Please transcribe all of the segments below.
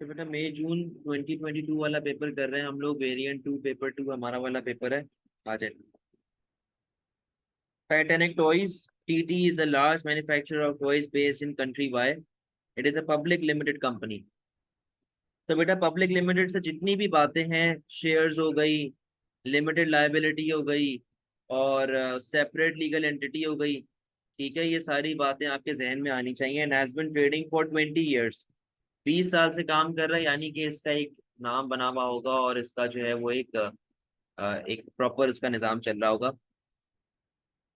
तो बेटा मई जून 2022 वाला पेपर कर रहे हैं हम लोग। वेरिएंट 2 पेपर 2 हमारा वाला पेपर है। आ जाए। Titanic Toys TT is a large manufacturer of toys based in country Y. It is a public limited company. तो बेटा पब्लिक लिमिटेड से जितनी भी बातें हैं, शेयर्स हो गई, लिमिटेड लायबिलिटी हो गई, और सेपरेट लीगल एंटिटी हो गई, ठीक है, ये सारी बातें आपके जहन में आनी चाहिए। And has been trading for 20 years. 20 साल से काम कर रहा है, यानी कि इसका एक नाम बना हुआ होगा और इसका जो है वो एक प्रॉपर उसका निज़ाम चल रहा होगा।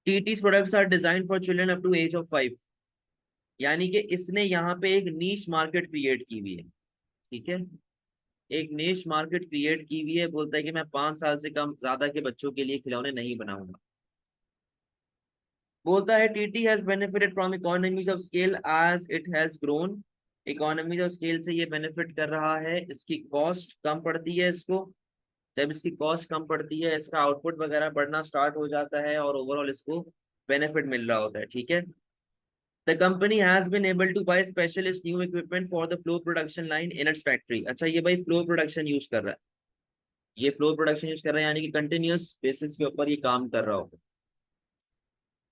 TT's products are design for children up to age of 5। यानी कि इसने यहाँ पे एक नीश मार्केट क्रिएट की हुई है। ठीक है, एक नीश मार्केट क्रिएट की हुई है। बोलता है कि मैं 5 साल से कम ज्यादा के बच्चों के लिए खिलौने नहीं बनाऊंगा। बोलता है TT has benefited from economies of scale as it has grown. Economies of scale से ये बेनिफिट कर रहा है, इसकी कॉस्ट कम पड़ती है इसको। जब इसकी कॉस्ट कम पड़ती है, इसका आउटपुट वगैरह बढ़ना स्टार्ट हो जाता है और ओवरऑल इसको बेनिफिट मिल रहा होता है। ठीक है। The company has been able to buy specialist new equipment for the flow production line in its factory। अच्छा, ये भाई फ्लो प्रोडक्शन यूज कर रहा है। ये फ्लो प्रोडक्शन यूज कर रहा है, यानी कि कंटिन्यूअस बेसिस के ऊपर ये काम कर रहा होगा।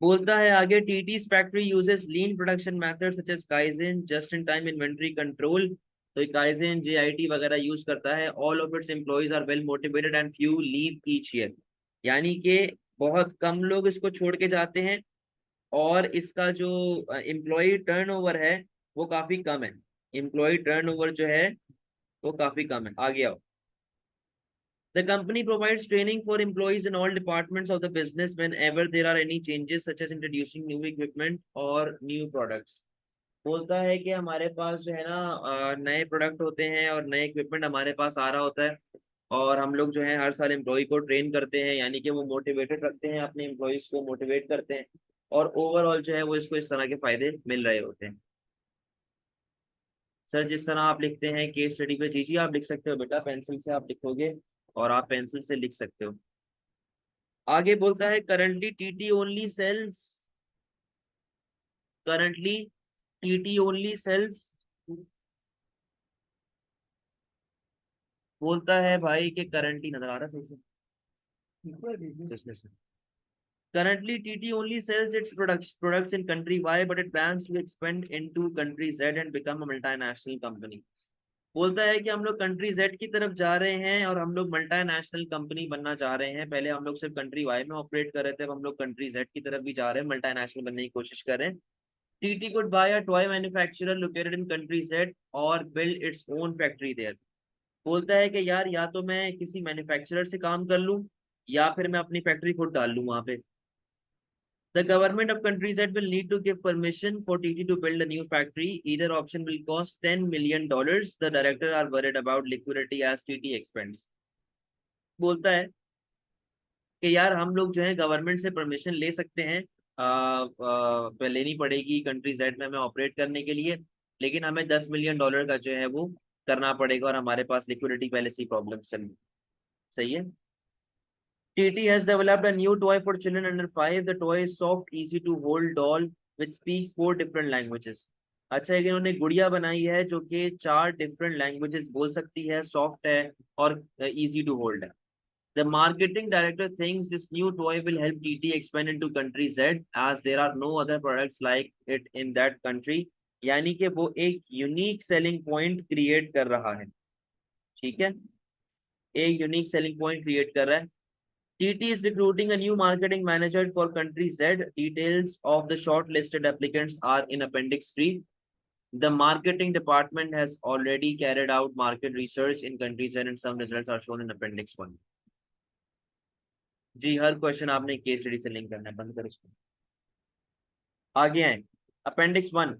बोलता है आगे TT's factory uses lean production method such as kaizen, just in time inventory control. तो काइजेन जेआईटी वगैरह यूज करता है। All of its employees are well motivated and few leave each year. यानी कि बहुत कम लोग इसको छोड़ के जाते हैं, और इसका जो एम्प्लॉय टर्नओवर है वो काफी कम है। एम्प्लॉय टर्नओवर जो है वो काफी कम है। आगे आओ। The company provides training for employees in all departments of the business whenever there are any changes such as introducing new equipment or new products। बोलता है कि हमारे पास जो है ना नए प्रोडक्ट होते हैं और नए इक्विपमेंट हमारे पास आ रहा होता है, और हम लोग जो है हर साल एम्प्लॉय को ट्रेन करते हैं, यानी कि वो मोटिवेटेड रखते हैं, अपने एम्प्लॉयज को मोटिवेट करते हैं, और ओवरऑल जो है वो इसको इस तरह के फायदे मिल रहे होते हैं। सर जिस तरह आप लिखते हैं केस स्टडी पे, जी जी आप लिख सकते हो बेटा, पेंसिल से आप लिखोगे और आप पेंसिल से लिख सकते हो। आगे बोलता है currently TT only sells, currently TT only sells. बोलता है भाई कि करंटली नजर आ रहा है सही से। Currently, TT only sells its products in country Y, but it plans to expand into country Z and become a multinational company। बोलता है कि हम लोग कंट्री जेड की तरफ जा रहे हैं और हम लोग मल्टानेशनल कंपनी बनना चाह रहे हैं। पहले हम लोग सिर्फ कंट्री वाई में ऑपरेट कर रहे थे, अब हम लोग कंट्री जेड की तरफ भी जा रहे हैं, मल्टानेशनल बनने की कोशिश कर रहे हैं। TT could buy a toy manufacturer located in country Z और build its own factory there। बोलता है कि यार या तो मैं किसी मैन्युफैक्चरर से काम कर लूं, या फिर मैं अपनी फैक्ट्री खुद डाल लूं वहां पे। The government of country Z will need to give permission for TT to build a new factory. Either option will cost $10 million। The director are worried about liquidity as TT expands। बोलता है कि यार हम लोग जो है government से permission ले सकते हैं, लेनी पड़ेगी कंट्री जेड में हमें ऑपरेट करने के लिए, लेकिन हमें $10 मिलियन का जो है वो करना पड़ेगा, और हमारे पास लिक्विडिटी पहले से प्रॉब्लम चल। सही है। TT has developed a new toy for children under 5। The toy is soft, easy to hold doll which speaks 4 different languages। अच्छा, एक इन्होंने गुड़िया बनाई है जो कि 4 डिफरेंट लैंग्वेजेस बोल सकती है, सॉफ्ट है और इजी टू होल्ड है। The marketing director thinks this new toy will help TT expand into country Z as there are no other products like it in that country। यानी कि वो एक यूनिक सेलिंग पॉइंट क्रिएट कर रहा है। ठीक है, एक यूनिक सेलिंग पॉइंट क्रिएट कर रहा है। TT is recruiting a new marketing manager for country Z। Details of the shortlisted applicants are in Appendix 3। The marketing department has already carried out market research in country Z and some results are shown in Appendix 1। जी हर question आपने case study से link करना है, बंद कर इसको। आगे हैं। Appendix 1,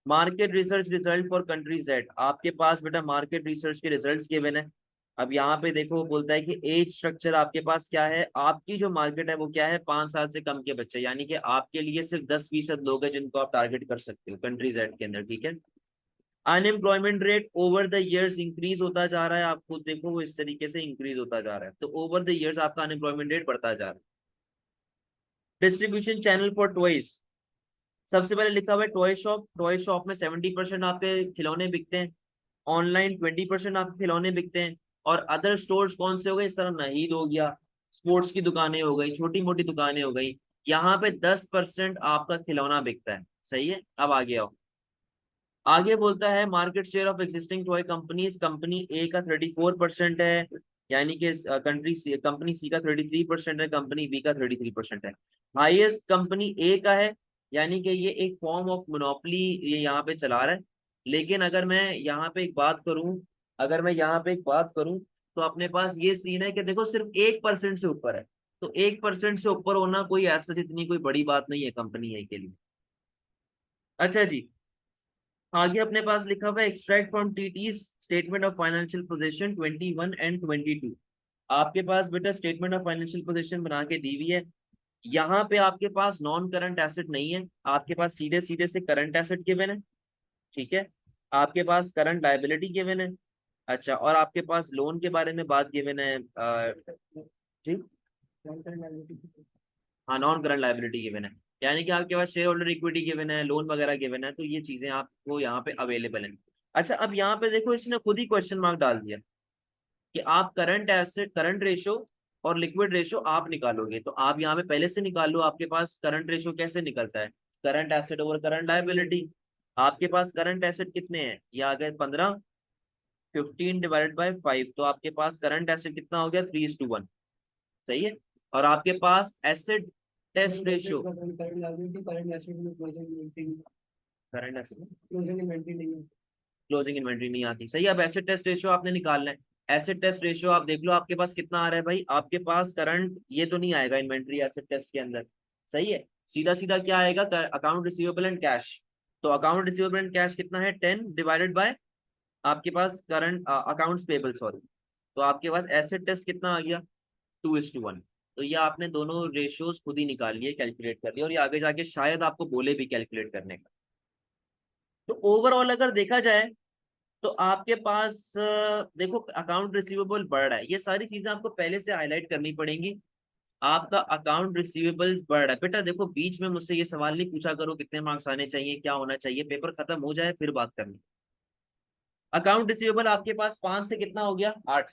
market research result for country Z. आपके पास बेटा मार्केट रिसर्च के रिजल्ट्स गिवन है। अब यहाँ पे देखो, बोलता है कि एज स्ट्रक्चर आपके पास क्या है, आपकी जो मार्केट है वो क्या है, 5 साल से कम के बच्चे, यानी कि आपके लिए सिर्फ 10% लोग हैं जिनको आप टारगेट कर सकते हो कंट्री जेड के अंदर। ठीक है। Unemployment rate over the years increase होता जा रहा है, आप खुद देखो वो इस तरीके से इंक्रीज होता जा रहा है, तो ओवर द इयर्स आपका अनएम्प्लॉयमेंट रेट बढ़ता जा रहा है। डिस्ट्रीब्यूशन चैनल फॉर टॉयज, सबसे पहले लिखा हुआ है टॉय शॉप। टॉय शॉप में 70% आपके खिलौने बिकते हैं, ऑनलाइन 20% आपके खिलौने बिकते हैं। और अदर स्टोर्स कौन से हो गए, इस तरह नाहीद हो गया, स्पोर्ट्स की दुकानें हो गई, छोटी मोटी दुकानें हो गई, यहाँ पे 10% आपका खिलौना बिकता है। सही है, अब आगे आओ। आगे बोलता है market share of existing toy companies, company A का 34% है, यानी कि कंपनी सी का 33% है, कंपनी बी का 33% है। हाईएस्ट कंपनी ए का है, यानी कि ये एक फॉर्म ऑफ मोनोपोली ये यहाँ पे चला रहा है। लेकिन अगर मैं यहाँ पे एक बात करूं, अगर मैं यहाँ पे एक बात करूं, तो अपने पास ये सीन है कि देखो सिर्फ 1% से ऊपर है। तो 1% से ऊपर होना कोई ऐसा जितनी कोई बड़ी बात नहीं है कंपनी ए के लिए। अच्छा जी, आगे अपने पास लिखा हुआ है extract from TT statement of financial position 21 and 22। आपके पास बेटा स्टेटमेंट ऑफ फाइनेंशियल पोजीशन बना के दी हुई है। यहाँ पे आपके पास नॉन करंट एसेट नहीं है, आपके पास सीधे सीधे से करंट एसेट गिवन है। ठीक है, आपके पास करंट लायबिलिटी गिवन है। अच्छा, और आपके पास लोन के बारे में बात गिवन है जी। हाँ, नॉन करंट लायबिलिटी गिवन है, यानी कि आपके पास शेयर होल्डर इक्विटी गिवन है, लोन वगैरह गिवन है, तो ये चीजें आपको यहाँ पे अवेलेबल हैं। अच्छा, अब यहाँ पे देखो इसने खुद ही क्वेश्चन मार्क डाल दिया कि आप करंट एसेट, करंट रेशो और लिक्विड रेशो आप निकालोगे, तो आप यहाँ पे पहले से निकाल लो। आपके पास करंट रेशो कैसे निकलता है, current asset over current liability. आपके पास करंट एसेट कितने हैं, ये आ गए 15, 15/5, तो आपके पास करंट एसेट कितना हो गया, 3:1। सही है। और आपके पास acid test ratio, current acid closing inventory नहीं आती। सही है, अब एसिड टेस्ट रेशियो आपने निकालना है। एसिड टेस्ट रेशियो आप देख लो आपके पास कितना आ रहा है भाई, आपके पास करंट ये तो नहीं आएगा इन्वेंट्री एसिड टेस्ट के अंदर। सही है, सीधा सीधा क्या आएगा, अकाउंट रिसीवेबल एंड कैश। तो अकाउंट रिसीवेबल एंड कैश कितना है, 10 डिवाइडेड बाय आपके पास करंट अकाउंट्स पेबल, सॉरी। तो आपके पास एसिड टेस्ट कितना आ गया, 2:1। तो ये आपने दोनों रेशियोज खुद ही निकाल लिए, कैलकुलेट कर लिए, और ये आगे जाके शायद आपको बोले भी कैलकुलेट करने का। तो ओवरऑल अगर देखा जाए तो आपके पास देखो अकाउंट रिसीवेबल बढ़ रहा है, ये सारी चीजें आपको पहले से हाईलाइट करनी पड़ेंगी। आपका अकाउंट रिसीवेबल्स बढ़ रहा है बेटा, देखो बीच में मुझसे ये सवाल नहीं पूछा करो कितने मार्क्स आने चाहिए, क्या होना चाहिए, पेपर खत्म हो जाए फिर बात करनी। अकाउंट रिसीवेबल आपके पास 5 से कितना हो गया, 8।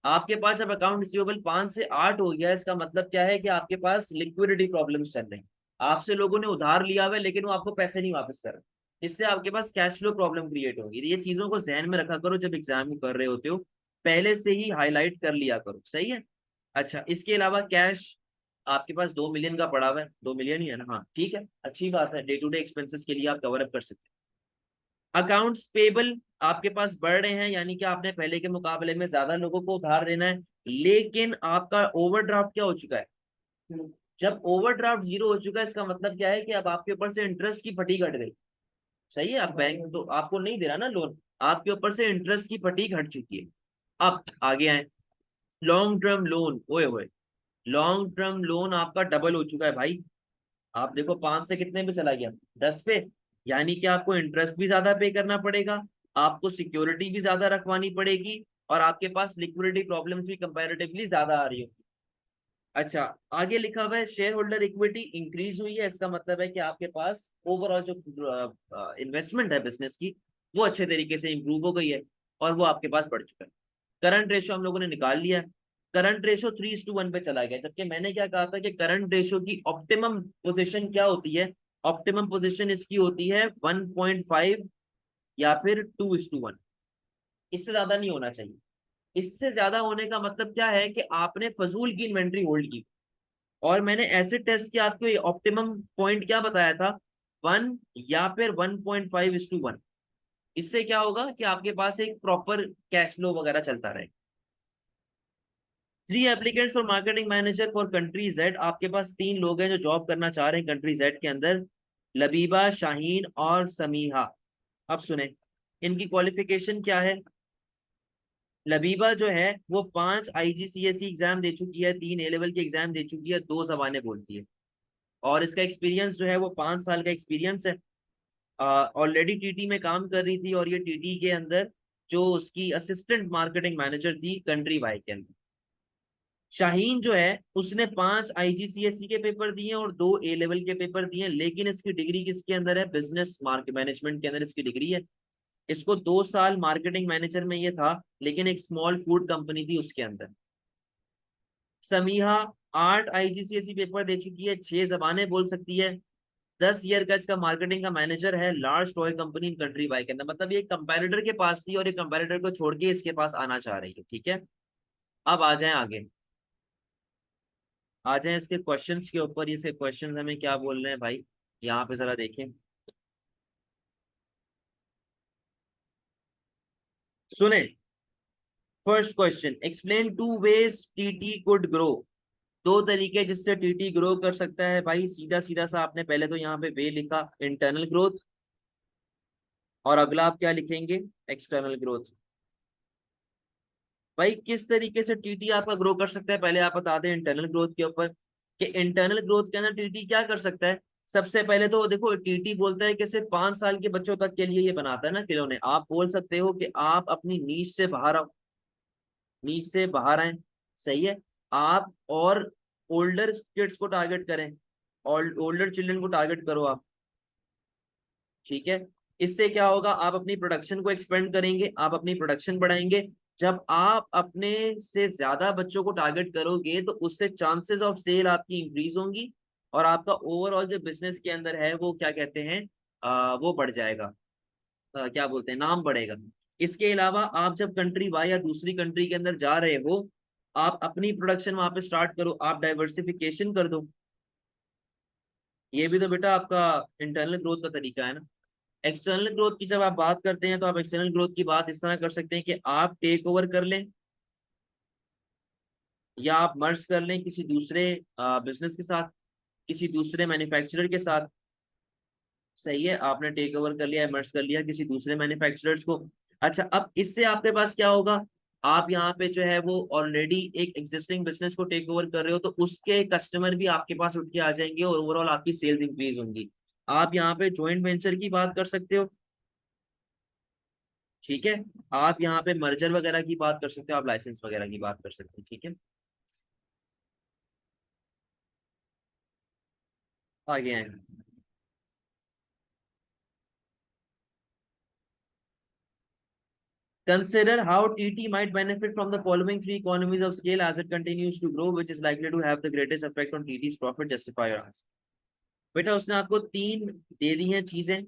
आपके पास जब अकाउंट रिसीवेबल 5 से 8 हो गया, इसका मतलब क्या है कि आपके पास लिक्विडिटी प्रॉब्लम्स चल रही हैं। आपसे लोगों ने उधार लिया हुआ है लेकिन वो आपको पैसे नहीं वापस कर रहे, इससे आपके पास कैश फ्लो प्रॉब्लम क्रिएट होगी। ये चीजों को ध्यान में रखा करो जब एग्जाम कर रहे होते हो, पहले से ही हाईलाइट कर लिया करो। सही है। अच्छा, इसके अलावा कैश आपके पास 2 मिलियन का पड़ा हुआ है, 2 मिलियन ही है ना, हाँ ठीक है, अच्छी बात है, डे टू डे एक्सपेंसेस के लिए आप कवर अप कर सकते हैं। अकाउंट्स पेबल आपके पास बढ़ रहे हैं, यानी कि आपने पहले के मुकाबले में ज्यादा लोगों को उधार देना है, लेकिन आपका ओवरड्राफ्ट क्या हो चुका है। जब ओवरड्राफ्ट जीरो हो चुका है, इसका मतलब क्या है कि अब आपके ऊपर से इंटरेस्ट की फटीक हट गई। सही है, आप बैंक तो आपको नहीं दे रहा ना लोन, आपके ऊपर से इंटरेस्ट की फटीक हट चुकी है। अब आगे आए, लॉन्ग टर्म लोन, ओए होए, लॉन्ग टर्म लोन आपका डबल हो चुका है भाई। आप देखो 5 से कितने पे चला गया, 10 पे, यानी कि आपको इंटरेस्ट भी ज्यादा पे करना पड़ेगा, आपको सिक्योरिटी भी ज्यादा रखवानी पड़ेगी, और आपके पास लिक्विडिटी प्रॉब्लम्स भी कंपैरेटिवली ज्यादा आ रही हो। अच्छा, आगे लिखा हुआ है शेयर होल्डर इक्विटी इंक्रीज हुई है, इसका मतलब है कि आपके पास ओवरऑल जो इन्वेस्टमेंट है बिजनेस की, वो अच्छे तरीके से इंप्रूव हो गई है, और वो आपके पास बढ़ चुका है। करंट रेशो हम लोगों ने निकाल लिया है, करंट रेशो 3:1 पे चला गया, जबकि मैंने क्या कहा था कि करंट रेशो की ऑप्टिमम पोजीशन क्या होती है, ऑप्टिमम पोजीशन इसकी होती है 1.5 या फिर 2:1, इससे ज्यादा नहीं होना चाहिए। इससे ज्यादा होने का मतलब क्या है कि आपने फजूल की इन्वेंट्री होल्ड की। और मैंने एसिड टेस्ट के आपको ऑप्टिमम पॉइंट क्या बताया था, 1 या फिर 1.5:1। इससे क्या होगा कि आपके पास एक प्रॉपर कैश फ्लो वगैरह चलता रहे। 3 applicants for marketing manager for country Z, आपके पास 3 लोग हैं जो जॉब करना चाह रहे हैं कंट्री जेड के अंदर, लबीबा, शाहीन और समीहा। अब सुने, इनकी क्वालिफिकेशन क्या है। लबीबा जो है वो 5 IGCSE एग्जाम दे चुकी है, 3 ए लेवल के एग्जाम दे चुकी है, 2 जबानें बोलती है, और इसका एक्सपीरियंस जो है वो 5 साल का एक्सपीरियंस है। ऑलरेडी टीटी में काम कर रही थी, और ये टीटी के अंदर जो उसकी असिस्टेंट मार्केटिंग मैनेजर थी कंट्री वाई के अंदर। शाहीन जो है उसने 5 IGCSE के पेपर दिए और 2 ए लेवल के पेपर दिए, लेकिन इसकी डिग्री किसके अंदर है, बिजनेस मार्केट मैनेजमेंट के अंदर इसकी डिग्री है। इसको 2 साल मार्केटिंग मैनेजर में ये था, लेकिन एक स्मॉल फूड कंपनी थी उसके अंदर। समीहा 8 IGCSE पेपर दे चुकी है, 6 जबानें बोल सकती है, 10 ईयर का इसका मार्केटिंग का मैनेजर है, large toy company in country bye के अंदर। मतलब ये कंपैरेटर के पास थी और ये कंपैरेटर को छोड़ के इसके पास आना चाह रही है। ठीक है, अब आ जाए आगे, आ जाए इसके क्वेश्चंस के ऊपर। इसके क्वेश्चंस हमें क्या बोल रहे हैं भाई, यहाँ पे जरा देखें, सुने। First question, explain 2 ways TT could grow. 2 तरीके जिससे टीटी ग्रो कर सकता है भाई। सीधा सीधा सा आपने पहले तो यहाँ पे वे लिखा, इंटरनल ग्रोथ, और अगला आप क्या लिखेंगे, एक्सटर्नल ग्रोथ। भाई किस तरीके से टीटी आपका ग्रो कर सकता है, पहले आप बता दें इंटरनल ग्रोथ के ऊपर, कि इंटरनल ग्रोथ के अंदर टीटी क्या कर सकता है। सबसे पहले तो देखो, टीटी बोलता है कि सिर्फ 5 साल के बच्चों तक के लिए ये बनाता है ना खिलौने। आप बोल सकते हो कि आप अपनी नीश से बाहर आओ, नीच से बाहर आए, सही है। आप और ओल्डर किड्स को टारगेट करें, ओल्डर चिल्ड्रन को टारगेट करो आप, ठीक है। इससे क्या होगा, आप अपनी प्रोडक्शन को एक्सपेंड करेंगे, आप अपनी प्रोडक्शन बढ़ाएंगे। जब आप अपने से ज्यादा बच्चों को टारगेट करोगे तो उससे चांसेस ऑफ सेल आपकी इंक्रीज होंगी, और आपका ओवरऑल जो बिजनेस के अंदर है वो क्या कहते हैं, वो बढ़ जाएगा, क्या बोलते हैं, नाम बढ़ेगा। इसके अलावा आप जब कंट्री बाय या दूसरी कंट्री के अंदर जा रहे हो, आप अपनी प्रोडक्शन वहां पे स्टार्ट करो, आप डाइवर्सिफिकेशन कर दो। ये भी तो बेटा आपका इंटरनल ग्रोथ का तरीका है ना। एक्सटर्नल ग्रोथ की जब आप बात करते हैं तो आप एक्सटर्नल ग्रोथ की बात इस तरह कर सकते हैं कि आप टेक ओवर कर लें, या आप मर्ज कर लें किसी दूसरे बिजनेस के साथ, किसी दूसरे मैन्युफैक्चरर के साथ। सही है, आपने टेक ओवर कर लिया, मर्ज कर लिया किसी दूसरे मैन्युफैक्चरर्स को। अच्छा, अब इससे आपके पास क्या होगा, आप यहाँ पे जो है वो ऑलरेडी एक एग्जिस्टिंग बिजनेस को टेक ओवर कर रहे हो, तो उसके कस्टमर भी आपके पास उठ के आ जाएंगे और ओवरऑल आपकी सेल्स इंक्रीज होंगी। आप यहाँ पे ज्वाइंट वेंचर की बात कर सकते हो, ठीक है। आप यहाँ पे मर्जर वगैरह की बात कर सकते हो, आप लाइसेंस वगैरह की बात कर सकते हो, ठीक है। आगे आए, consider how TT might benefit from the following 3 economies of scale as it continues to grow, which is likely to have the greatest effect on TT's profit, justify your answer। बेटा उसने आपको 3 दे दी हैं चीजें,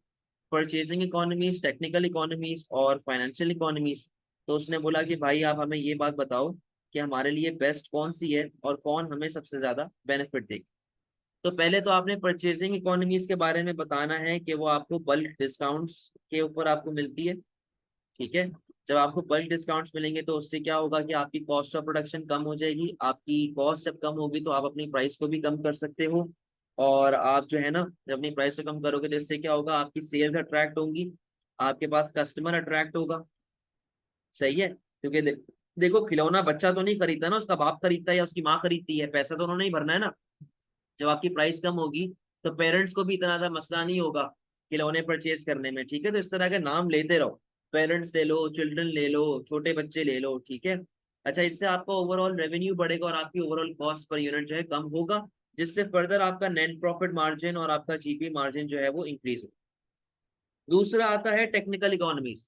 परचेजिंग इकोनॉमीज, टेक्निकल इकोनॉमीज और financial economies. तो उसने बोला कि भाई आप हमें ये बात बताओ कि हमारे लिए बेस्ट कौन सी है और कौन हमें सबसे ज्यादा बेनिफिट देगी। तो पहले तो आपने परचेजिंग इकोनॉमीज के बारे में बताना है कि वो आपको बल्क डिस्काउंट्स के ऊपर आपको मिलती है, ठीक है। जब आपको बल्क डिस्काउंट्स मिलेंगे तो उससे क्या होगा कि आपकी कॉस्ट ऑफ प्रोडक्शन कम हो जाएगी। आपकी कॉस्ट जब कम होगी तो आप अपनी प्राइस को भी कम कर सकते हो, और आप जो है ना, जब अपनी प्राइस को कम करोगे तो इससे क्या होगा, आपकी सेल्स अट्रैक्ट होंगी, आपके पास कस्टमर अट्रैक्ट होगा, सही है। क्योंकि देखो, खिलौना बच्चा तो नहीं खरीदता ना, उसका बाप खरीदता है या उसकी माँ खरीदती है, पैसा तो उन्होंने ही भरना है ना। जब आपकी प्राइस कम होगी तो पेरेंट्स को भी इतना ज्यादा मसला नहीं होगा खिलौने परचेज करने में, ठीक है। तो इस तरह के नाम लेते रहो, पेरेंट्स ले लो, चिल्ड्रन ले लो, छोटे बच्चे ले लो, ठीक है। अच्छा, इससे आपका ओवरऑल रेवेन्यू बढ़ेगा और आपकी ओवरऑल कॉस्ट पर यूनिट जो है कम होगा, जिससे फर्दर आपका नेट प्रॉफिट मार्जिन और आपका जीपी मार्जिन जो है वो इंक्रीज हो। दूसरा आता है टेक्निकल इकोनॉमीज।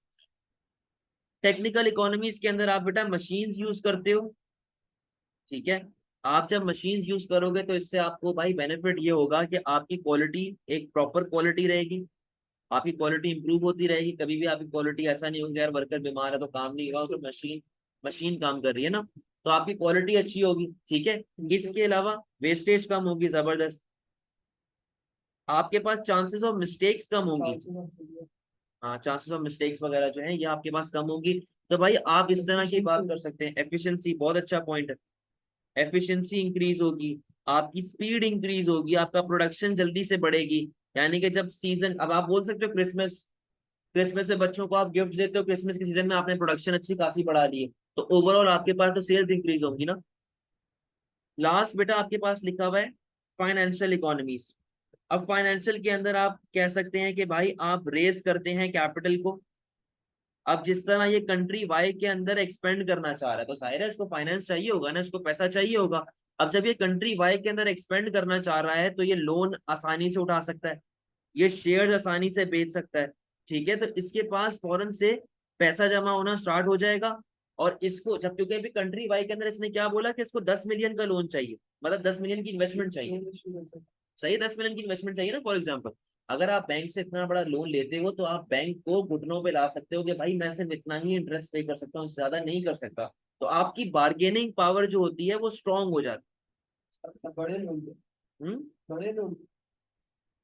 टेक्निकल इकोनॉमीज के अंदर आप बेटा मशीन्स यूज करते हो, ठीक है। आप जब मशीन्स यूज करोगे तो इससे आपको भाई बेनिफिट ये होगा कि आपकी क्वालिटी एक प्रॉपर क्वालिटी रहेगी, आपकी क्वालिटी इंप्रूव होती रहेगी। कभी भी आपकी क्वालिटी ऐसा नहीं होगी यार वर्कर बीमार है तो काम नहीं होगा, तो मशीन मशीन काम कर रही है ना, तो आपकी क्वालिटी अच्छी होगी, ठीक है। इसके अलावा वेस्टेज कम होगी जबरदस्त, आपके पास चांसेस ऑफ मिस्टेक्स कम होंगी। हाँ, चांसेस ऑफ मिस्टेक्स वगैरह जो है ये आपके पास कम होगी। तो भाई आप इस तरह की बात कर सकते हैं, एफिशिएंसी बहुत अच्छा पॉइंट है, एफिशिएंसी इंक्रीज होगी, आपकी स्पीड इंक्रीज होगी, आपका प्रोडक्शन जल्दी से बढ़ेगी। यानी कि जब सीजन, अब आप बोल सकते हो क्रिसमस, क्रिसमस में बच्चों को आप गिफ्ट देते हो, क्रिसमस के सीजन में आपने प्रोडक्शन अच्छी खासी बढ़ा दी है, तो ओवरऑल आपके पास तो सेल्स इंक्रीज होंगी ना। लास्ट बेटा आपके पास लिखा हुआ है फाइनेंशियल इकोनॉमीज। अब फाइनेंशियल के अंदर आप कह सकते हैं कि भाई आप रेस करते हैं कैपिटल को। अब जिस तरह ये कंट्री वाई के अंदर एक्सपेंड करना चाह रहा है तो जाहिर है इसको फाइनेंस चाहिए होगा ना, इसको पैसा चाहिए होगा। अब जब ये कंट्री वाई के अंदर एक्सपेंड करना चाह रहा है तो ये लोन आसानी से उठा सकता है, ये शेयर आसानी से बेच सकता है, ठीक है, तो इसके पास फौरन से पैसा जमा होना स्टार्ट हो जाएगा। और इसको जब, क्योंकि अभी कंट्री वाई के अंदर इसने क्या बोला कि इसको 10 मिलियन का लोन चाहिए, मतलब 10 मिलियन की इन्वेस्टमेंट चाहिए। सही है, 10 मिलियन की इन्वेस्टमेंट चाहिए ना। फॉर एग्जाम्पल, अगर आप बैंक से इतना बड़ा लोन लेते हो तो आप बैंक को घुटनों पे ला सकते हो कि भाई मैं सिर्फ इतना ही इंटरेस्ट पे कर सकता हूँ, इससे ज्यादा नहीं कर सकता। तो आपकी बार्गेनिंग पावर जो होती है वो स्ट्रांग हो जाती बड़े लोग, है। बड़े लोग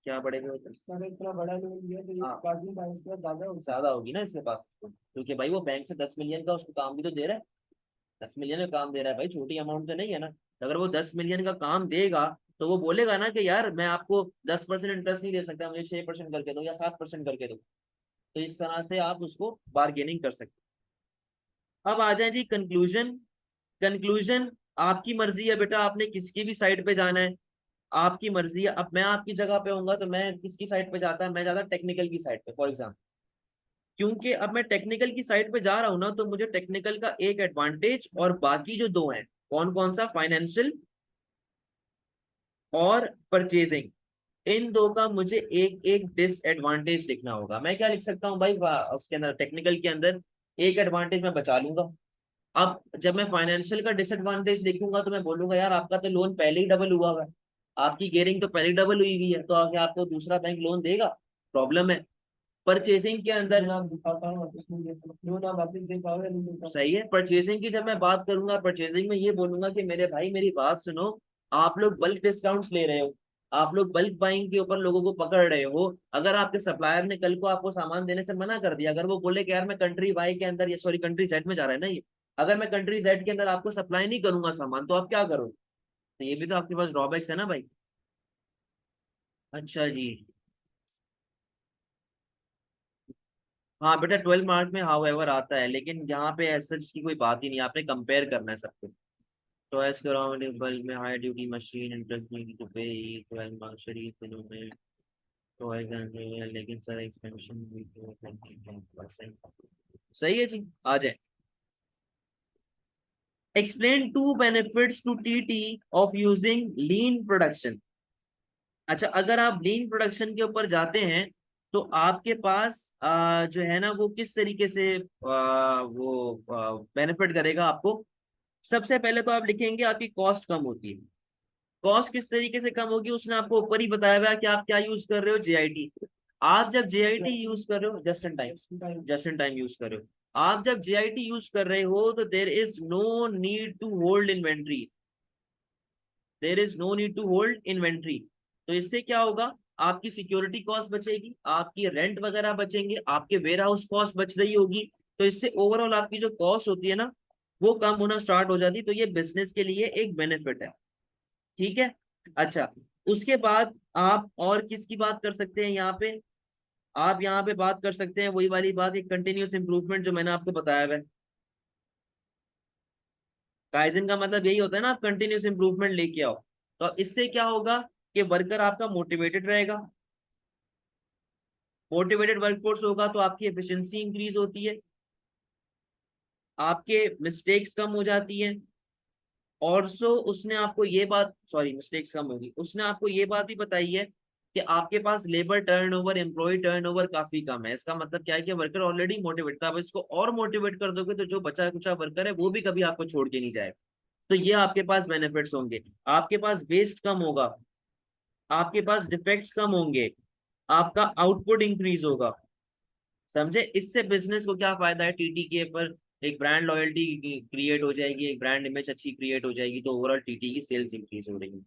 क्या बड़े में होता है? सर इतना बड़ा लोन लिया तो ये हाँ, काफी बैंक का ज्यादा हो ज्यादा होगी ना इसके पास, क्योंकि भाई वो बैंक से 10 मिलियन का उसको काम भी तो दे रहा है। 10 मिलियन का काम दे रहा है भाई, छोटी अमाउंट तो नहीं है ना। तो अगर वो 10 मिलियन का काम देगा तो वो बोलेगा ना कि यार मैं आपको 10% इंटरेस्ट नहीं दे सकता, मुझे 6% करके दो या 7% करके दो। तो इस तरह से आप उसको बार्गेनिंग कर सकते हैं। अब आ जाए जी कंक्लूजन। कंक्लूजन, आपकी मर्जी है बेटा, आपने किसकी भी साइड पे जाना है, आपकी मर्जी है। अब मैं आपकी जगह पे होऊंगा तो मैं किसकी साइड पे जाता, मैं ज्यादा टेक्निकल की साइड पे फॉर एग्जाम्पल। क्योंकि अब मैं टेक्निकल की साइड पे जा रहा हूं ना, तो मुझे टेक्निकल का एक एडवांटेज और बाकी जो दो हैं, कौन कौन सा, फाइनेंशियल और परचेजिंग, इन दो का मुझे एक एक डिसएडवांटेज लिखना होगा। मैं क्या लिख सकता हूँ भाई, उसके अंदर टेक्निकल के अंदर एक एडवांटेज मैं बचा लूंगा। अब जब मैं फाइनेंशियल का डिसएडवांटेज लिखूंगा तो मैं बोलूंगा यार आपका तो लोन पहले ही डबल हुआ हुआ है, आपकी गेयरिंग तो पहले डबल हुई हुई है, तो आगे आपको दूसरा बैंक लोन देगा, प्रॉब्लम है। परचेसिंग के अंदर नाम दिखाता हूँ वापस नहीं देता, जो नाम वापस दे पाओगे नहीं देता। सही है, परचेसिंग की जब मैं बात करूंगा, परचेसिंग में ये बोलूंगा कि मेरे भाई मेरी बात सुनो, आप लोग बल्क डिस्काउंट्स ले रहे हो, आप लोग बल्क बाइंग के ऊपर लोगों को पकड़ रहे हो। अगर आपके सप्लायर ने कल को आपको सामान देने से मना कर दिया, अगर वो बोले कि यार मैं कंट्री वाई के अंदर, या सॉरी कंट्री जेड में जा रहा है ना ये, अगर मैं कंट्री जेड के अंदर आपको सप्लाई नहीं करूंगा सामान, तो आप क्या करोगे? तो ये भी तो आपके पास ड्रॉबैक्स है ना भाई। अच्छा जी। हाँ बेटा, 12 मार्क में हाउ एवर आता है, लेकिन यहाँ पे एज सच की कोई बात ही नहीं, आपने कंपेयर करना है सबको। चॉइस कराओ बल्ब में हाई ड्यूटी मशीन इंटरेस्ट नहीं टू पे, 12 मार्क शरीफ दिनों में चॉइस, लेकिन सर एक्सपेंशन भी तो 20%। सही है जी, आ जाए। Explain two benefits to TT of using lean production. अच्छा, अगर आप लीन प्रोडक्शन के ऊपर जाते हैं तो आपके पास जो है ना वो किस तरीके से वो बेनिफिट करेगा आपको। सबसे पहले तो आप लिखेंगे आपकी कॉस्ट कम होती है। कॉस्ट किस तरीके से कम होगी, उसने आपको ऊपर ही बताया हुआ है कि आप क्या यूज कर रहे हो, जेआईटी। आप जब जेआईटी यूज कर रहे हो, just in time, just in time use कर रहे हो, आप जब जेआईटी यूज कर रहे हो तो there is no need to hold inventory, there is no need to hold inventory. तो इससे क्या होगा, आपकी सिक्योरिटी कॉस्ट बचेगी, आपकी रेंट वगैरह बचेंगे, आपके वेयर हाउस कॉस्ट बच रही होगी। तो इससे ओवरऑल आपकी जो कॉस्ट होती है ना वो कम होना स्टार्ट हो जाती है। तो ये बिजनेस के लिए एक बेनिफिट है। ठीक है। अच्छा, उसके बाद आप और किसकी बात कर सकते हैं यहाँ पे, आप यहाँ पे बात कर सकते हैं वही वाली बात, एक कंटिन्यूस इंप्रूवमेंट जो मैंने आपको बताया है। काइजन का मतलब यही होता है ना, आप कंटिन्यूस इंप्रूवमेंट लेके आओ। तो इससे क्या होगा कि वर्कर आपका मोटिवेटेड रहेगा, मोटिवेटेड वर्कफोर्स होगा तो आपकी एफिशिएंसी इंक्रीज होती है, आपके मिस्टेक्स कम हो जाती है। और सो उसने आपको ये बात, सॉरी मिस्टेक्स कम होगी, उसने आपको ये बात भी बताई है कि आपके पास लेबर टर्नओवर, एम्प्लॉय टर्नओवर काफी कम है। इसका मतलब क्या है कि वर्कर ऑलरेडी मोटिवेट था, अब इसको और मोटिवेट कर दोगे तो जो बचा कुचा वर्कर है वो भी कभी आपको छोड़ के नहीं जाएगा। तो ये आपके पास बेनिफिट्स होंगे, आपके पास वेस्ट कम होगा, आपके पास डिफेक्ट्स कम होंगे, आपका आउटपुट इंक्रीज होगा। समझे, इससे बिजनेस को क्या फायदा है, टीटी के ऊपर एक ब्रांड लॉयल्टी क्रिएट हो जाएगी, एक ब्रांड इमेज अच्छी क्रिएट हो जाएगी, तो ओवरऑल टीटी की सेल्स इंक्रीज हो रही है।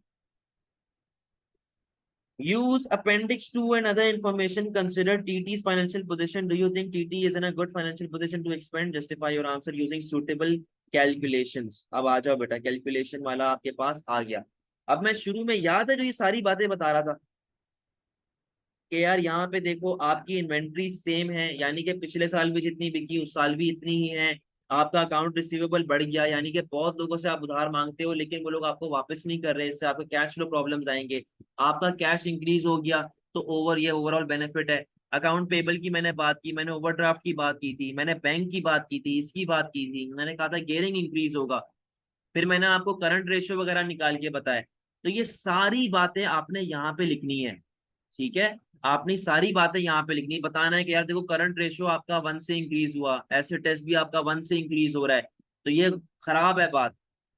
Use appendix 2 and other information. Consider TT's financial position. Do you think TT is in a good financial position to expand? Justify your answer using suitable calculations. अब आ जाओ बेटा, calculation वाला आपके पास आ गया। अब मैं शुरू में याद है जो ये सारी बातें बता रहा था कि यार यहाँ पे देखो आपकी इन्वेंट्री सेम है, यानी कि पिछले साल भी जितनी बिकी उस साल भी इतनी ही है। आपका अकाउंट रिसीवेबल बढ़ गया, यानी कि बहुत लोगों से आप उधार मांगते हो लेकिन वो लोग आपको वापस नहीं कर रहे, इससे आपको कैश फ्लो प्रॉब्लम्स आएंगे। आपका कैश इंक्रीज हो गया, तो ये ओवरऑल बेनिफिट है। अकाउंट पेबल की मैंने बात की, मैंने ओवरड्राफ्ट की बात की थी, मैंने बैंक की बात की थी, इसकी बात की थी, मैंने कहा था गेयरिंग इंक्रीज होगा, फिर मैंने आपको करंट रेशियो वगैरह निकाल के बताया। तो ये सारी बातें आपने यहाँ पे लिखनी है। ठीक है। आपने सारी बातें यहाँ पे लिखनी, बताना है कि यार देखो करंट रेशियो आपका 1 से इंक्रीज हुआ, एसिड टेस्ट भी आपका 1 से इंक्रीज हो रहा है, तो ये खराब है बात,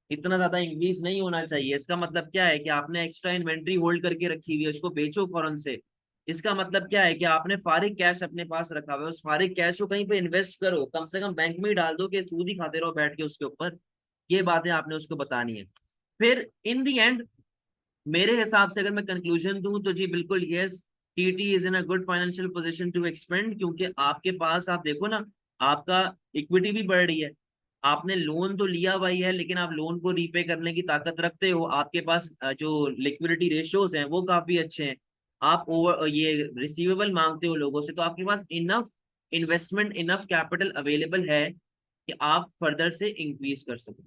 इतना ज्यादा इंक्रीज नहीं होना चाहिए। इसका मतलब क्या है कि आपने एक्स्ट्रा इन्वेंट्री होल्ड करके रखी हुई है, उसको बेचो फौरन से। इसका मतलब क्या है कि आपने फारिग कैश अपने पास रखा हुआ है, उस फारिग कैश को कहीं पे इन्वेस्ट करो, कम से कम बैंक में ही डाल दो कि सूद ही खाते रहो बैठ के उसके ऊपर। ये बातें आपने उसको बतानी है। फिर इन दी एंड मेरे हिसाब से अगर मैं कंक्लूजन दूं तो जी बिल्कुल yes, TT is in a good financial position to expand, क्योंकि आपके पास आप देखो ना, आपका इक्विटी भी बढ़ रही है, आपने लोन तो लिया हुआ ही है लेकिन आप लोन को रीपे करने की ताकत रखते हो, आपके पास जो लिक्विडिटी रेशियोज हैं वो काफी अच्छे हैं, आप ओवर ये रिसीवेबल मांगते हो लोगों से, तो आपके पास enough investment, enough capital available है कि आप फर्दर से इंक्रीज कर सको।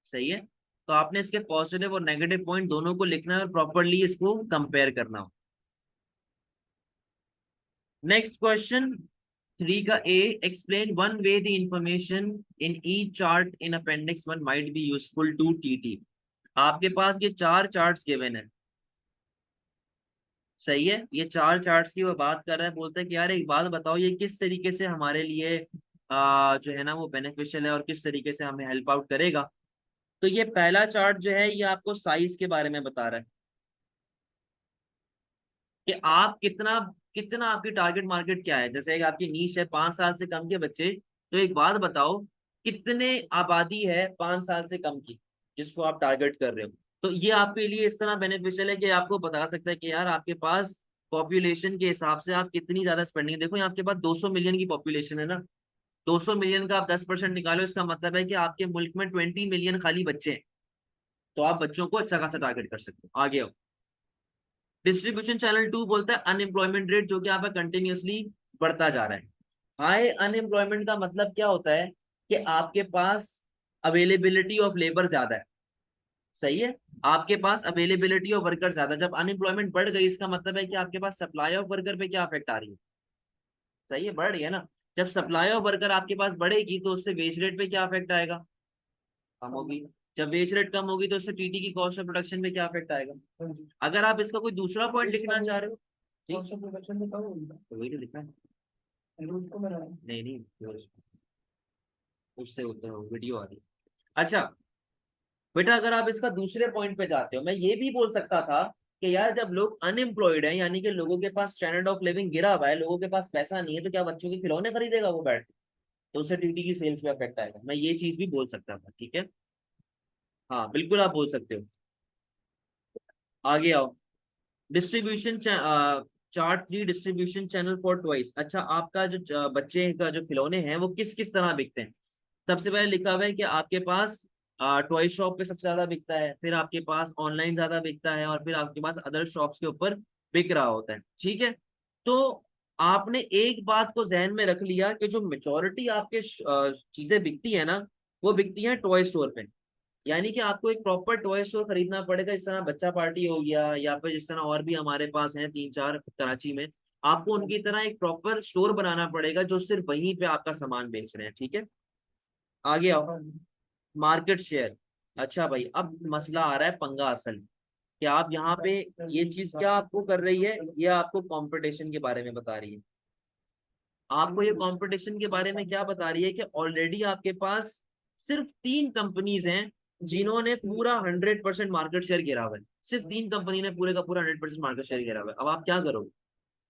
सही है, तो आपने इसके पॉजिटिव और नेगेटिव पॉइंट दोनों को लिखना है और प्रॉपरली इसको कंपेयर करना हो। नेक्स्ट क्वेश्चन 3 का A, explain one way the information in each chart in appendix 1 might be useful to TT. आपके पास ये 4 चार्ट्स गिवन है, सही है, ये 4 चार्ट्स की वो बात कर रहा है, बोलते हैं कि यार एक बात बताओ ये किस तरीके से हमारे लिए जो है ना वो बेनिफिशियल है और किस तरीके से हमें हेल्प आउट करेगा। तो ये पहला चार्ट जो है ये आपको साइज के बारे में बता रहा है कि आप कितना कितना आपकी टारगेट मार्केट क्या है। जैसे कि आपकी नीश है 5 साल से कम के बच्चे, तो एक बात बताओ कितने आबादी है 5 साल से कम की जिसको आप टारगेट कर रहे हो। तो ये आपके लिए इस तरह बेनिफिशियल है कि आपको बता सकता है कि यार आपके पास पॉपुलेशन के हिसाब से आप कितनी ज्यादा स्पेंडिंग, देखो यहाँ आपके पास 200 मिलियन की पॉपुलेशन है ना, 200 मिलियन का आप 10% निकालो, इसका मतलब है कि आपके मुल्क में 20 मिलियन खाली बच्चे हैं, तो आप बच्चों को अच्छा खासा टारगेट कर सकते हो। आगे आओ, डिस्ट्रीब्यूशन चैनल 2 बोलता है अनएम्प्लॉयमेंट रेट जो कि यहाँ पे कंटिन्यूअसली बढ़ता जा रहा है। हाई अनएम्प्लॉयमेंट का मतलब क्या होता है कि आपके पास अवेलेबिलिटी ऑफ लेबर ज्यादा है, सही है, आपके पास अवेलेबिलिटी ऑफ वर्कर ज्यादा, जब अनएम्प्लॉयमेंट बढ़ गई इसका मतलब है कि आपके पास सप्लाई ऑफ वर्कर पे क्या अफेक्ट आ रही है, सही है, बढ़ रही है ना। जब सप्लाई ऑफ वर्कर आपके पास बढ़ेगी तो उससे वेज रेट पे क्या अफेक्ट आएगा, कम होगी। जब वेज रेट कम होगी तो उससे टीटी की कॉस्ट ऑफ प्रोडक्शन पे क्या अफेक्ट आएगा। अगर आप इसका कोई दूसरा पॉइंट लिखना चाह रहे हो, ठीक, तो वही तो लिखना है। नहीं नहीं, उससे होता है वीडियो आ रही है। अच्छा बेटा, अगर आप इसका दूसरे पॉइंट पे जाते हो, मैं ये भी बोल सकता था कि यार जब लोग अनएम्प्लॉयड है यानी कि लोगों के पास स्टैंडर्ड ऑफ लिविंग गिरा हुआ है, लोगों के पास पैसा नहीं है, तो क्या बच्चों के खिलौने खरीदेगा वो बैठ के? तो उससे टीटी की सेल्स पे अफेक्ट आएगा, मैं ये चीज भी बोल सकता था, ठीक है, हाँ बिल्कुल आप बोल सकते हो। आगे आओ, distribution chart 3, distribution channel for toys. अच्छा आपका जो बच्चे का जो खिलौने हैं वो किस किस तरह बिकते हैं। सबसे पहले लिखा हुआ है कि आपके पास टॉय शॉप पे सबसे ज्यादा बिकता है, फिर आपके पास ऑनलाइन ज्यादा बिकता है, और फिर आपके पास अदर शॉप्स के ऊपर बिक रहा होता है, ठीक है। तो आपने एक बात को जहन में रख लिया कि जो मेजोरिटी आपके चीजें बिकती है ना वो बिकती है टॉय स्टोर पे, यानी कि आपको एक प्रॉपर टॉय स्टोर खरीदना पड़ेगा, जिस तरह बच्चा पार्टी हो गया या फिर जिस तरह और भी हमारे पास हैं 3-4 कराची में, आपको उनकी तरह एक प्रॉपर स्टोर बनाना पड़ेगा जो सिर्फ वहीं पे आपका सामान बेच रहे हैं, ठीक है। आगे आओ, मार्केट शेयर। अच्छा भाई अब मसला आ रहा है पंगा असल, कि आप यहाँ पे ये चीज क्या आपको कर रही है, ये आपको कंपटीशन के बारे में बता रही है। आपको ये कंपटीशन के बारे में क्या बता रही है कि ऑलरेडी आपके पास सिर्फ 3 कंपनीज हैं जिन्होंने पूरा 100% मार्केट शेयर गिरा हुआ है, सिर्फ 3 कंपनी ने पूरे का पूरा 100% मार्केट शेयर गिरा हुआ है। अब आप क्या करोगे,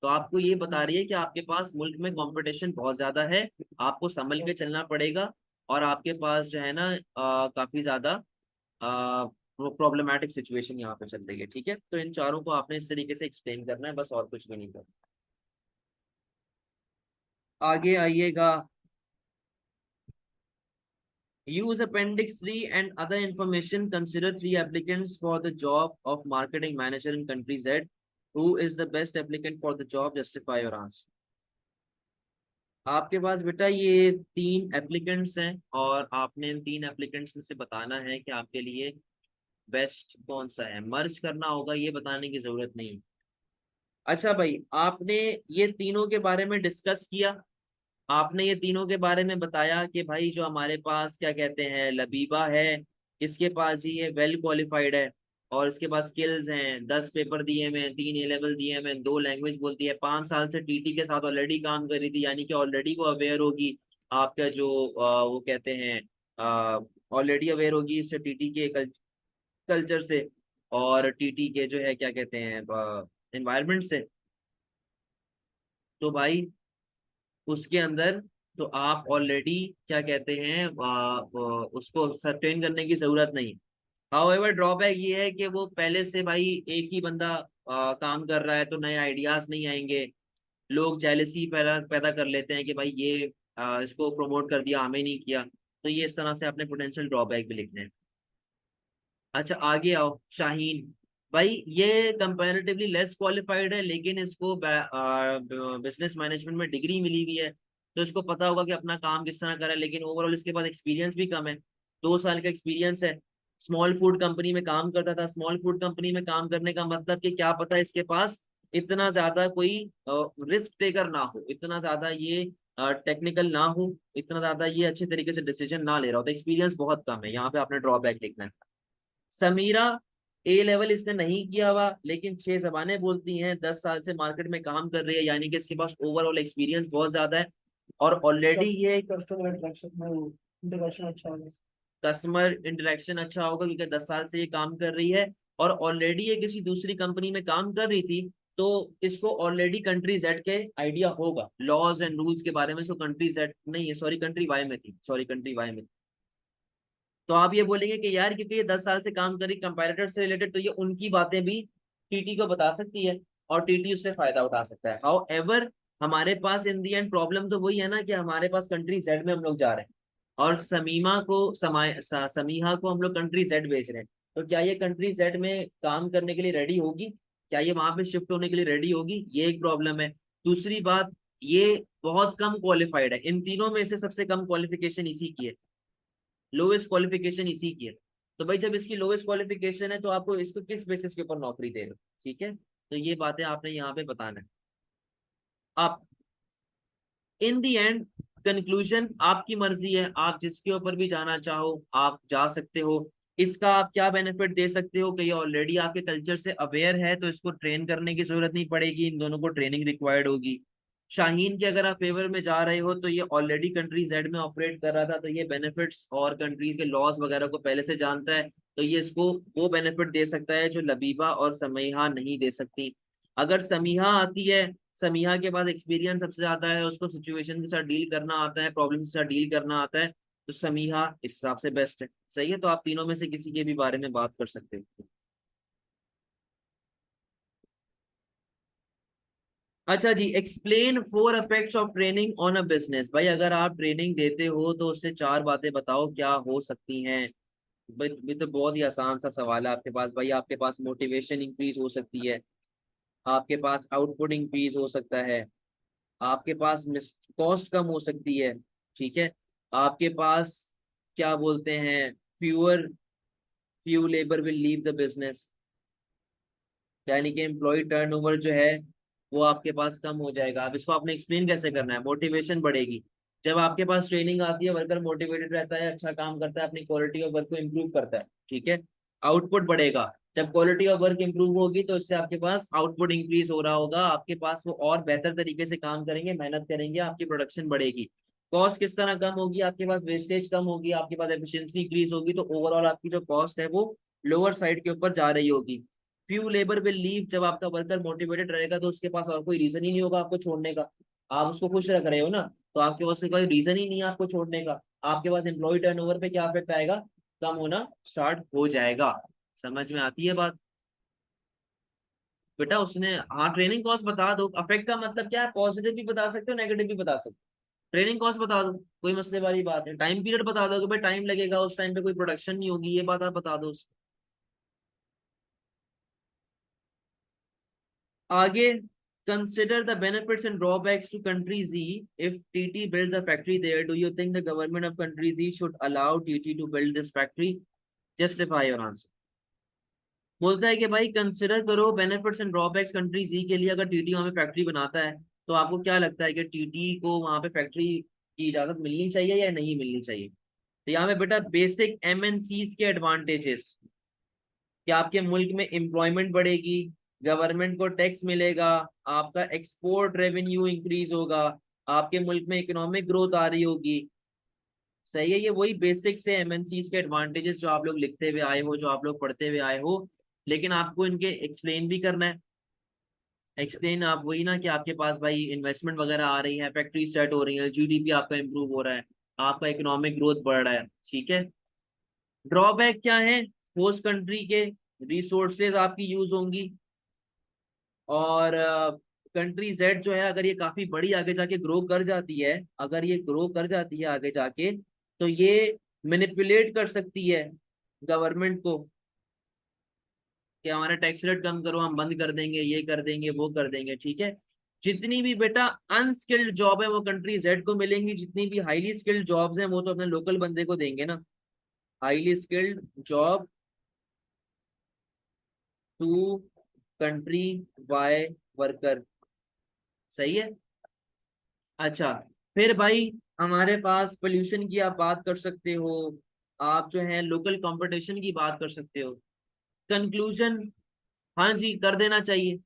तो आपको ये बता रही है कि आपके पास मुल्क में कंपटीशन बहुत ज्यादा है, आपको संभल के चलना पड़ेगा, और आपके पास जो है ना काफी ज्यादा प्रॉब्लमेटिक सिचुएशन यहाँ पे चल रही है, ठीक है। तो इन चारों को आपने इस तरीके से एक्सप्लेन करना है, बस और कुछ भी नहीं करना। आगे आइएगा, use appendix 3 and other information, consider 3 applicants for the job of marketing manager in country Z, who is the best applicant for the job, justify your answer। आपके पास बेटा ये 3 एप्लीकेंट्स हैं और आपने इन 3 एप्लीकेंट्स में से बताना है कि आपके लिए बेस्ट कौन सा है, मर्ज करना होगा, ये बताने की जरूरत नहीं। अच्छा भाई आपने ये तीनों के बारे में डिस्कस किया, आपने ये तीनों के बारे में बताया कि भाई जो हमारे पास क्या कहते हैं लबीबा है, इसके पास ही ये वेल क्वालिफाइड है, और इसके पास स्किल्स हैं, 10 पेपर दिए हुए हैं, 3 ए लेवल दिए हुए हैं, 2 लैंग्वेज बोलती है, 5 साल से टीटी के साथ ऑलरेडी काम कर रही थी, यानी कि ऑलरेडी वो अवेयर होगी आपका जो वो कहते हैं ऑलरेडी अवेयर होगी इससे टीटी के कल्चर से और टीटी के जो है क्या कहते हैं एनवायरनमेंट से। तो भाई उसके अंदर तो आप ऑलरेडी क्या कहते हैं उसको सर्टेन करने की जरूरत नहीं। हाउएवर ड्रॉबैक ये है कि वो पहले से भाई एक ही बंदा काम कर रहा है तो नए आइडियाज नहीं आएंगे। लोग जेलसी पैदा पैदा कर लेते हैं कि भाई ये इसको प्रमोट कर दिया हमें नहीं किया। तो ये इस तरह से अपने पोटेंशियल ड्रॉबैक भी लिखने हैं। अच्छा आगे आओ शाहीन। भाई ये कंपैरेटिवली लेस क्वालिफाइड है लेकिन इसको बिजनेस मैनेजमेंट में डिग्री मिली हुई है तो इसको पता होगा कि अपना काम किस तरह करें, लेकिन ओवरऑल इसके पास एक्सपीरियंस भी कम है। 2 साल का एक्सपीरियंस है। स्मॉल फूड कंपनी में काम करता था। स्मॉल फूड कंपनी में काम करने का मतलब कि क्या पता इसके पास इतना ज्यादा कोई रिस्क टेकर ना हो, इतना ज्यादा ये टेक्निकल ना हो, इतना ज्यादा ये अच्छे तरीके से डिसीजन ना ले रहा हो, तो एक्सपीरियंस बहुत कम है। यहाँ पे आपने ड्रॉबैक लिखना है। समीरा ए लेवल इसने नहीं किया हुआ लेकिन 6 जबानें बोलती हैं, 10 साल से मार्केट में काम कर रही है, यानी कि इसके पास ओवरऑल एक्सपीरियंस बहुत ज्यादा है और ऑलरेडी ये कस्टमर इंटरेक्शन में इंटरेक्शन अच्छा है। कस्टमर इंटरेक्शन अच्छा होगा क्योंकि 10 साल से ये काम कर रही है और ऑलरेडी ये किसी दूसरी कंपनी में काम कर रही थी तो इसको ऑलरेडी कंट्री जेड के आइडिया होगा, लॉज एंड रूल्स के बारे में। इसको कंट्री जेड नहीं है, सॉरी कंट्री वाई में थी, सॉरी कंट्री वाई में थी। तो आप ये बोलेंगे कि यार क्योंकि ये 10 साल से काम करी कंपैरेटर से रिलेटेड तो ये उनकी बातें भी टीटी को बता सकती है और टीटी उससे फायदा उठा सकता है। हाउ एवर हमारे पास इन दी एंड प्रॉब्लम तो वही है ना कि हमारे पास कंट्री जेड में हम लोग जा रहे हैं और समीहा को हम लोग कंट्री जेड भेज रहे हैं। तो क्या ये कंट्री जेड में काम करने के लिए रेडी होगी? क्या ये वहां पे शिफ्ट होने के लिए रेडी होगी? ये एक प्रॉब्लम है। दूसरी बात, ये बहुत कम क्वालिफाइड है। इन तीनों में से सबसे कम क्वालिफिकेशन इसी की है, लोएस्ट क्वालिफिकेशन इसी की है। तो भाई जब इसकी लोएस्ट क्वालिफिकेशन है तो आपको इसको किस बेसिस के ऊपर नौकरी दे रहे हो? ठीक है, तो ये बातें आपने यहाँ पे बताना है। आप इन दी एंड कंक्लूजन आपकी मर्जी है, आप जिसके ऊपर भी जाना चाहो आप जा सकते हो। इसका आप क्या बेनिफिट दे सकते हो कि ये ऑलरेडी आपके कल्चर से अवेयर है तो इसको ट्रेन करने की जरूरत नहीं पड़ेगी, इन दोनों को ट्रेनिंग रिक्वायर्ड होगी। शाहीन के अगर आप फेवर में जा रहे हो तो ये ऑलरेडी कंट्री जेड में ऑपरेट कर रहा था तो ये बेनिफिट्स और कंट्रीज के लॉस वगैरह को पहले से जानता है तो ये इसको वो बेनिफिट दे सकता है जो लबीबा और समीहा नहीं दे सकती। अगर समीहा आती है, समीहा के पास एक्सपीरियंस सबसे ज्यादा है, उसको सिचुएशन के साथ डील करना आता है, प्रॉब्लम के साथ डील करना आता है, तो समीहा इस हिसाब से बेस्ट है। सही है, तो आप तीनों में से किसी के भी बारे में बात कर सकते हो। अच्छा जी, explain 4 effects of training on a business. भाई अगर आप ट्रेनिंग देते हो तो उससे 4 बातें बताओ क्या हो सकती हैं। भाई ये तो बहुत ही आसान सा सवाल है आपके पास। भाई आपके पास मोटिवेशन इंक्रीज हो सकती है, आपके पास आउटपुट इंक्रीज हो सकता है, आपके पास कॉस्ट कम हो सकती है, ठीक है, आपके पास क्या बोलते हैं fewer few labour will leave the business, यानी कि एम्प्लॉय टर्नओवर जो है वो आपके पास कम हो जाएगा। अब इसको आपने एक्सप्लेन कैसे करना है? मोटिवेशन बढ़ेगी। जब आपके पास ट्रेनिंग आती है वर्कर मोटिवेटेड रहता है, अच्छा काम करता है, अपनी क्वालिटी ऑफ वर्क को इम्प्रूव करता है, ठीक है। आउटपुट बढ़ेगा। जब क्वालिटी ऑफ वर्क इंप्रूव होगी तो इससे आपके पास आउटपुट इंक्रीज हो रहा होगा, आपके पास वो और बेहतर तरीके से काम करेंगे, मेहनत करेंगे, आपकी प्रोडक्शन बढ़ेगी। कॉस्ट किस तरह कम होगी? आपके पास वेस्टेज कम होगी, आपके पास एफिशिएंसी इंक्रीज होगी, तो ओवरऑल आपकी जो कॉस्ट है वो लोअर साइड के ऊपर जा रही होगी। फ्यू लेबर विल लीव, जब आपका वर्कर मोटिवेटेड रहेगा तो उसके पास और कोई रीजन ही नहीं होगा आपको छोड़ने का। आप उसको खुश रख रहे हो ना, तो आपके पास कोई रीजन ही नहीं है आपको छोड़ने का। आपके पास एम्प्लॉय टर्नओवर पे क्या इफेक्ट आएगा? कम होना स्टार्ट हो जाएगा। समझ में आती है बात? बेटा उसने हाँ ट्रेनिंग कॉस्ट बता दो। अफेक्ट का मतलब क्या है? पॉजिटिव भी बता सकते हो, नेगेटिव भी बता सकते हो। ट्रेनिंग कॉस्ट बता दो, कोई मसले वाली बात है। टाइम पीरियड बता दो कि भाई टाइम लगेगा, उस टाइम पे कोई प्रोडक्शन नहीं होगी, ये बात आप बता दो। आगे, consider the benefits and drawbacks to country Z. If TT builds a factory there, do you think the government of country Z should allow TT to build this factory? Justify your answer. बोलता है कि भाई consider करो benefits and drawbacks country जी के लिए, अगर TT वहां पे फैक्ट्री बनाता है तो आपको क्या लगता है कि टीटी को वहां पे फैक्ट्री की इजाजत मिलनी चाहिए या नहीं मिलनी चाहिए? तो यहाँ पे बेटा बेसिक एमएनसीज के एडवांटेजेस, कि आपके मुल्क में एम्प्लॉयमेंट बढ़ेगी, गवर्नमेंट को टैक्स मिलेगा, आपका एक्सपोर्ट रेवेन्यू इंक्रीज होगा, आपके मुल्क में इकोनॉमिक ग्रोथ आ रही होगी। सही है, ये वही बेसिक से एमएनसीज के एडवांटेजेस जो आप लोग लिखते हुए आए हो, जो आप लोग पढ़ते हुए आए हो, लेकिन आपको इनके एक्सप्लेन भी करना है। एक्सप्लेन आप वही ना कि आपके पास भाई इन्वेस्टमेंट वगैरह आ रही है, फैक्ट्री सेट हो रही है, जीडीपी आपका इंप्रूव हो रहा है, आपका इकोनॉमिक ग्रोथ बढ़ रहा है, ठीक है। ड्रॉबैक क्या है, होस्ट कंट्री के रिसोर्सेज आपकी यूज होंगी, और कंट्री जेड जो है अगर ये काफी बड़ी आगे जाके ग्रो कर जाती है, अगर ये ग्रो कर जाती है आगे जाके, तो ये मैनिपुलेट कर सकती है गवर्नमेंट को कि हमारा टैक्स रेट कम करो, हम बंद कर देंगे, ये कर देंगे, वो कर देंगे, ठीक है। जितनी भी बेटा अनस्किल्ड जॉब है वो कंट्री जेड को मिलेंगी, जितनी भी हाईली स्किल्ड जॉब्स हैं वो तो अपने लोकल बंदे को देंगे ना। Highly skilled job to country Y worker, सही है। अच्छा, फिर भाई हमारे पास पोल्यूशन की आप बात कर सकते हो, आप जो है लोकल कंपटीशन की बात कर सकते हो। कंक्लूजन, हाँ जी कर देना चाहिए,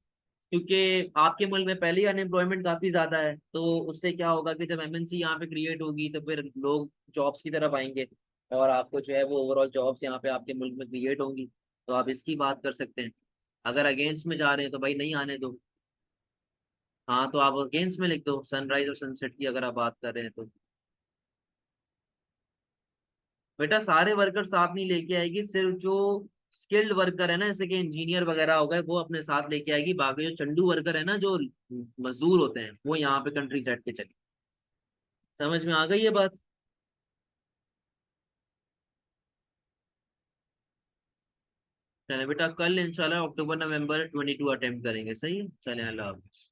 क्योंकि आपके मुल्क में पहले ही अनएम्प्लॉयमेंट काफी ज्यादा है, तो उससे क्या होगा कि जब एमएनसी यहाँ पे क्रिएट होगी तो फिर लोग जॉब्स की तरफ आएंगे, और आपको जो है वो ओवरऑल जॉब्स यहाँ पे आपके मुल्क में क्रिएट होंगी, तो आप इसकी बात कर सकते हैं। अगर अगेंस्ट में जा रहे हैं तो भाई नहीं आने दो। हाँ तो आप अगेंस्ट में लिख दो, सनराइज और सनसेट की अगर आप बात कर रहे हैं तो। बेटा सारे वर्कर साथ नहीं लेके आएगी, सिर्फ जो स्किल्ड वर्कर है ना, जैसे कि इंजीनियर वगैरह हो गए, वो अपने साथ लेके आएगी, बाकी जो चंडू वर्कर है ना, जो मजदूर होते हैं, वो यहाँ पे कंट्री सेट के चले। समझ में आ गई ये बात। चले बेटा, कल इंशाल्लाह अक्टूबर नवंबर 22 अटेम्प्ट करेंगे, सही है, चले अल्लाह हाफिज़।